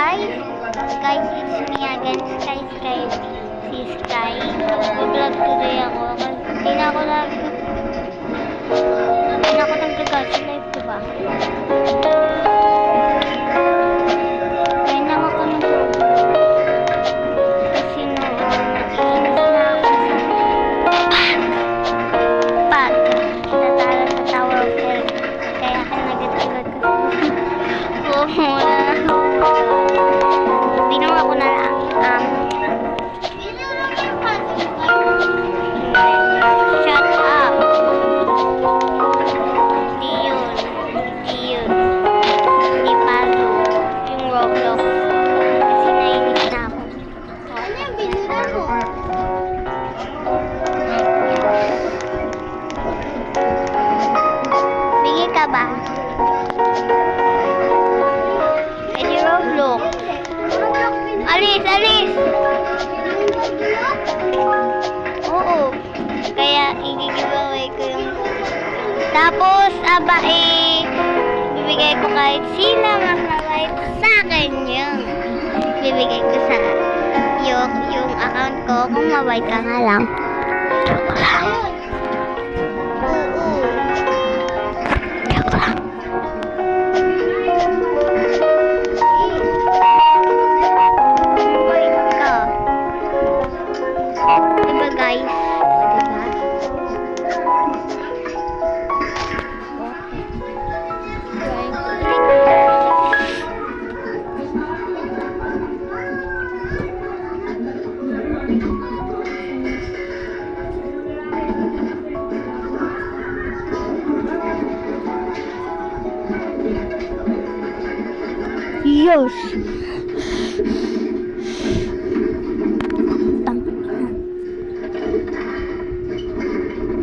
Hi guys, it's me again, Sky. Si Sky. Mag-vlog today ako. Hindi na ako nag-gacha live, diba? Ngayon lang ako kasi nag-iinis na ako sa natalo sa Tower of Hell. Kaya kinagat-agat ko. Binawa ko na lang. Shut up. Di yun. Di palo. Yung Roblox. Kasi nainis na ako. Ano yung binura mo? Bigay ka ba? Edi Roblox. Alis! Oo. Kaya i-giveaway ko yung... Tapos, bibigay ko kahit sino mag-like sa akin yun. Bibigay ko sa yung account ko kung mabait ka nga lang. Joke lang. Joke lang. Diba guys? Yes.